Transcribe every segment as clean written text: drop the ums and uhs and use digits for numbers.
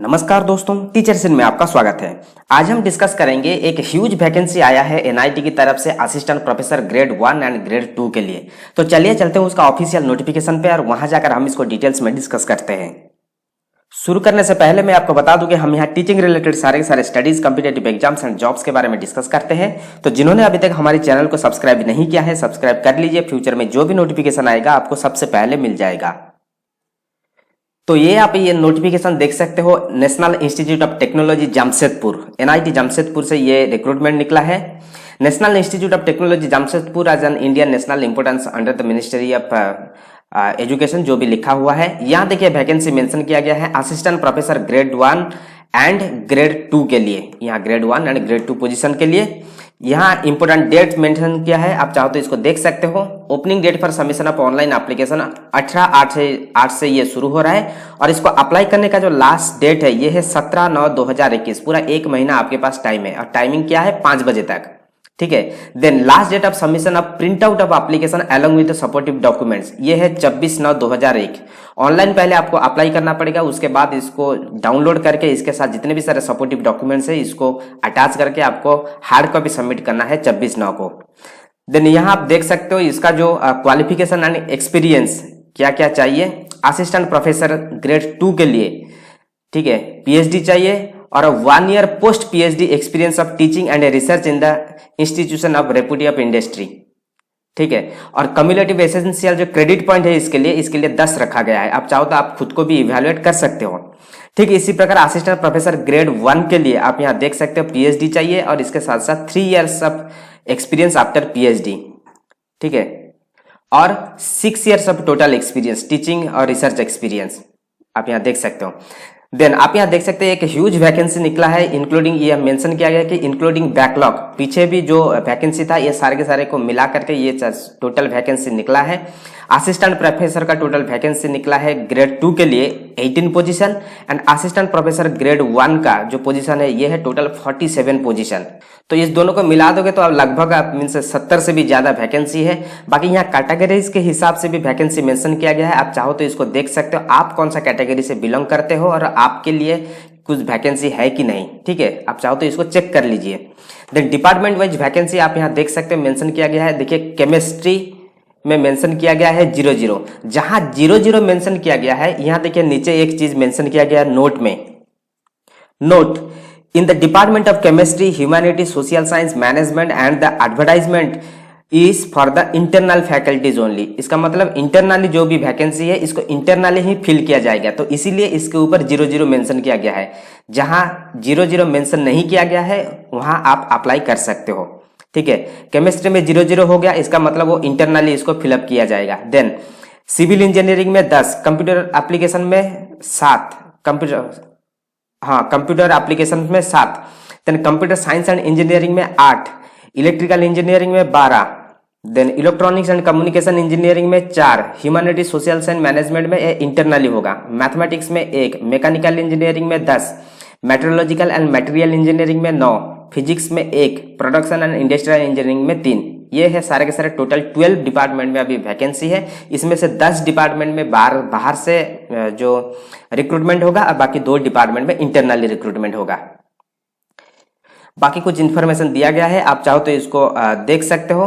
नमस्कार दोस्तों, टीचरसिन में आपका स्वागत है। आज हम डिस्कस करेंगे एक ह्यूज वैकेंसी आया है एनआईटी की तरफ से assistant professor grade 1 and grade 2 के लिए। तो चलिए चलते हैं उसका ऑफिशियल नोटिफिकेशन पे और वहां जाकर हम इसको डिटेल्स में डिस्कस करते हैं। शुरू करने से पहले मैं आपको बता दूं कि हम यहाँ टीचिंग रिलेटेड सारे studies, competitive exams and jobs के बारे में डिस्कस करते हैं। तो जिन्होंने अभी तक हमारे चैनल को सब्सक्राइब नहीं किया है, सब्सक्राइब कर लीजिए। फ्यूचर में जो भी नोटिफिकेशन आएगा आपको सबसे पहले मिल जाएगा। तो ये आप ये नोटिफिकेशन देख सकते हो, National Institute of Technology Jamshedpur, NIT Jamshedpur से ये रिक्रूटमेंट निकला है। National Institute of Technology Jamshedpur as an Indian national importance under the Ministry of Education, जो भी लिखा हुआ है। यहाँ देखिए वैकेंसी मेंशन किया गया है assistant professor grade 1 and grade 2 के लिए। यहाँ ग्रेड 1 एंड ग्रेड 2 पोजीशन के लिए यहाँ इंपोर्टेंट डेट मेंशन किया है, आप चाहो तो इसको देख सकते हो। Opening date for submission of online application 18/8 से ये शुरू हो रहा है और इसको अप्लाई करने का जो लास्ट डेट है ये है 17/9/2021। पूरा एक महीना आपके पास टाइम है और टाइमिंग क्या है 5 बजे तक, ठीक है। Then last date of submission of print out of application along with supportive documents ये है 24/9/2001। ऑनलाइन पहले आपको अप्लाई करना पड़ेगा, उसके बाद इसको डाउनलोड करके इसके साथ जितने भी सारे सपोर्टिव डॉक्यूमेंट्स है इसको अटैच करके आपको हार्ड कॉपी सबमिट करना है 24/9 को। देन यहाँ आप देख सकते हो इसका जो क्वालिफिकेशन एंड एक्सपीरियंस क्या क्या चाहिए। असिस्टेंट प्रोफेसर ग्रेड 2 के लिए, ठीक है, पीएचडी चाहिए और 1 year post PhD experience of teaching and research in the institution of repute of industry, ठीक है। और कम्युलेटिव एसेंशियल जो क्रेडिट पॉइंट है इसके लिए 10 रखा गया है। आप चाहो तो आप खुद को भी इवैल्यूएट कर सकते हो, ठीक। इसी प्रकार असिस्टेंट प्रोफेसर ग्रेड 1 के लिए आप यहाँ देख सकते हो पीएचडी चाहिए और इसके साथ साथ 3 years of experience after PhD, ठीक है, और 6 years of total experience teaching और रिसर्च एक्सपीरियंस आप यहाँ देख सकते हो। देन आप यहाँ देख सकते हैं एक ह्यूज वैकेंसी निकला है, इंक्लूडिंग ये मेंशन किया गया कि इंक्लूडिंग बैकलॉग, पीछे भी जो वैकेंसी था ये सारे के सारे को मिला करके ये टोटल वैकेंसी निकला है। असिस्टेंट प्रोफेसर का टोटल वैकेंसी निकला है ग्रेड 2 के लिए 18 position and assistant professor grade 1 का जो पोजीशन है ये है टोटल 47 पोजीशन। तो इस दोनों को मिला दोगे तो आप लगभग आप मीन से 70 से भी ज्यादा वैकेंसी है। बाकी यहाँ कैटेगरीज के हिसाब से भी वैकेंसी मेंशन किया गया है, आप चाहो तो इसको देख सकते हो आप कौन सा कैटेगरी से बिलोंग करते हो और आपके लिए कुछ वैकेंसी है कि नहीं, ठीक है। आप चाहो तो इसको चेक कर लीजिए। देन डिपार्टमेंट वाइज वैकेंसी आप यहाँ देख सकते हो मेंशन किया गया है। देखिए केमिस्ट्री में मेंशन किया गया है 00, जहां 00 मेंशन किया गया है यहाँ देखिए नीचे एक चीज मेंशन किया गया है नोट में, note in the department of chemistry, humanity, social science, management and the advertisement is for the internal faculties only. इसका मतलब इंटरनली जो भी वैकेंसी है इसको इंटरनली ही फिल किया जाएगा, तो इसीलिए इसके ऊपर 00 मेंशन किया गया है। जहां 00 मेंशन नहीं किया गया है वहां आप अप्लाई कर सकते हो, ठीक है। केमिस्ट्री में 00 हो गया, इसका मतलब वो इंटरनली इसको फिलअप किया जाएगा। देन सिविल इंजीनियरिंग में 10, कंप्यूटर एप्लीकेशन में 7, कंप्यूटर एप्लीकेशन में 7, then computer science and engineering में 8, इलेक्ट्रिकल इंजीनियरिंग में 12, then electronics and communication engineering में 4, ह्यूमैनिटी, सोशल साइंस, मैनेजमेंट में इंटरनली होगा, मैथमेटिक्स में 1, मैकेनिकल इंजीनियरिंग में 10, मेट्रोलॉजिकल एंड मटेरियल इंजीनियरिंग में 9, फिजिक्स में 1, प्रोडक्शन एंड इंडस्ट्रियल इंजीनियरिंग में 3। ये है सारे के सारे टोटल 12 डिपार्टमेंट में अभी वैकेंसी है। इसमें से 10 डिपार्टमेंट में बाहर से जो रिक्रूटमेंट होगा और बाकी 2 डिपार्टमेंट में इंटरनली रिक्रूटमेंट होगा। बाकी कुछ इन्फॉर्मेशन दिया गया है, आप चाहो तो इसको देख सकते हो।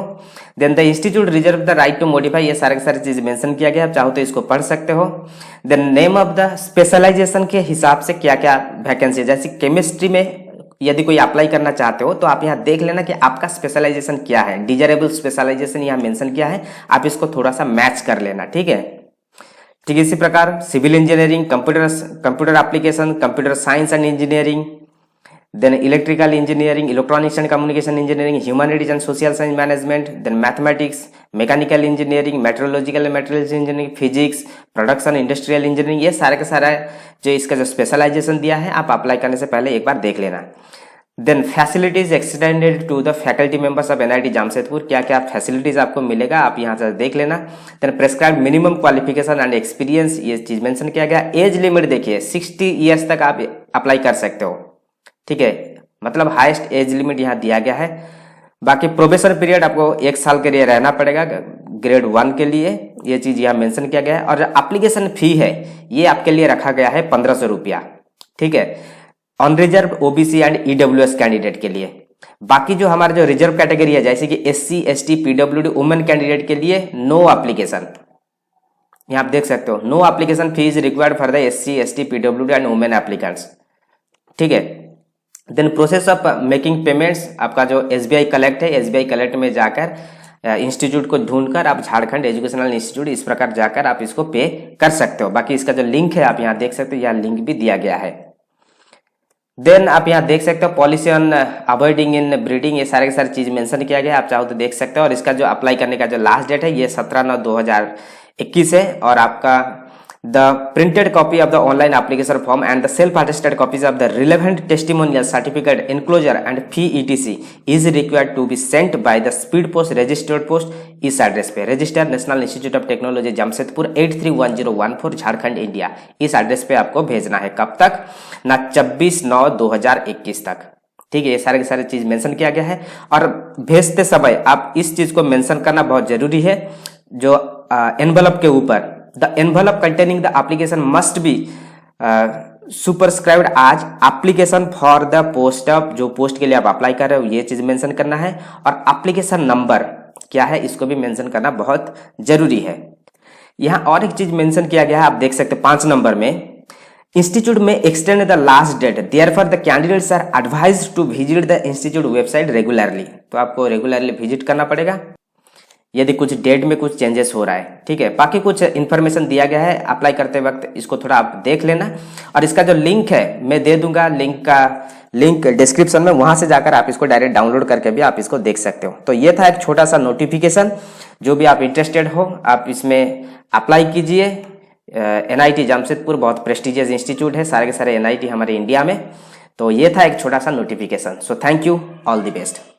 Then the institute reserve the right to modify, ये सारे के सारे चीज मेंशन किया गया है, आप चाहो तो इसको पढ़ सकते हो। Then name of the specialisation के हिसाब से क्या क्या वैकेंसी है, जैसे केमिस्ट्री में यदि कोई अप्लाई करना चाहते हो तो आप यहाँ देख लेना कि आपका स्पेशलाइजेशन क्या है। डिजायरेबल स्पेशलाइजेशन यहाँ मेंशन किया है, आप इसको थोड़ा सा मैच कर लेना, ठीक है। ठीक है, इसी प्रकार civil engineering, computer application, computer science and engineering, then electrical engineering, electronics and communication engineering, humanities and social science management, then mathematics, mechanical engineering, metrological and materials engineering, physics, production, industrial engineering, ये सारे के सारे जो इसका जो specialisation दिया है आप अप्लाई करने से पहले एक बार देख लेना। Then facilities extended to the faculty members of NIT Jamshedpur, क्या क्या फैसिलिटीज आपको मिलेगा आप यहाँ से देख लेना। Then prescribe minimum qualification and experience, ये चीज मेंशन किया गया। एज लिमिट देखिए 60 ईयर्स तक आप अप्लाई कर सकते हो, ठीक है, मतलब हाईएस्ट एज लिमिट यहाँ दिया गया है। बाकी प्रोबेशन पीरियड आपको 1 साल के लिए रहना पड़ेगा ग्रेड 1 के लिए, ये चीज यहाँ मेंशन किया गया है। और जो एप्लीकेशन फी है ये आपके लिए रखा गया है 1500 रुपया, ठीक है, on reserve, OBC and EWS candidate के लिए। बाकी जो हमारे जो रिजर्व कैटेगरी है जैसे कि SC, ST, PWD, women candidate के लिए नो एप्लीकेशन, यहाँ आप देख सकते हो, no application fee is required for the SC, ST, PWD and women applicants. ठीक है, then process of making payments, आपका जो एसबीआई कलेक्ट है, एसबीआई कलेक्ट में जाकर इंस्टीट्यूट को ढूंढकर आप झारखंड एजुकेशनल इंस्टीट्यूट इस प्रकार जाकर आप इसको पे कर सकते हो। बाकी इसका जो लिंक है आप यहाँ देख सकते हो, यह लिंक भी दिया गया है। देन आप यहाँ देख सकते हो policy on avoiding in breeding, ये सारे के सारे चीज मेंशन किया गया है, आप चाहो तो देख सकते हो। और इसका जो अप्लाई करने का जो लास्ट डेट है ये 17/9/2021 है। और आपका the printed copy of the online application form and the self attested copies of the relevant testimonial certificate enclosure and fee ETC is required to be sent by the speed post registered post इस address पे, register National Institute of Technology Jamshedpur 831014 Jharkhand India. इस address पे आपको भेजना है कब तक ना, 26/9/2021 तक। ठीक है, ये सारे के सारे चीज मेंशन किया गया है। और भेजते समय आप इस चीज को मेंशन करना बहुत जरूरी है, जो एनवलप के ऊपर, the envelope containing the application must be superscribed as application for the post of, जो पोस्ट के लिए आप अप्लाई कर रहे हो ये चीज मेंशन करना है। और एप्लीकेशन नंबर क्या है इसको भी मेंशन करना बहुत जरूरी है। यहाँ और एक चीज मेंशन किया गया है, आप देख सकते हैं 5 नंबर में, इंस्टीट्यूट में extend the last date, therefore the candidates are advised to visit the institute website regularly. तो आपको रेगुलरली विजिट करना पड़ेगा यदि कुछ डेट में कुछ चेंजेस हो रहा है। ठीक है, बाकी कुछ इन्फॉर्मेशन दिया गया है अप्लाई करते वक्त, इसको थोड़ा आप देख लेना। और इसका जो लिंक है मैं दे दूंगा, लिंक डिस्क्रिप्शन में, वहां से जाकर आप इसको डायरेक्ट डाउनलोड करके भी आप इसको देख सकते हो। तो ये था एक छोटा सा नोटिफिकेशन, जो भी आप इंटरेस्टेड हो आप इसमें अप्लाई कीजिए। NIT जमशेदपुर बहुत प्रेस्टिजियस इंस्टीट्यूट है, सारे के सारे NIT हमारे इंडिया में। तो ये था एक छोटा सा notification. So thank you, all the best.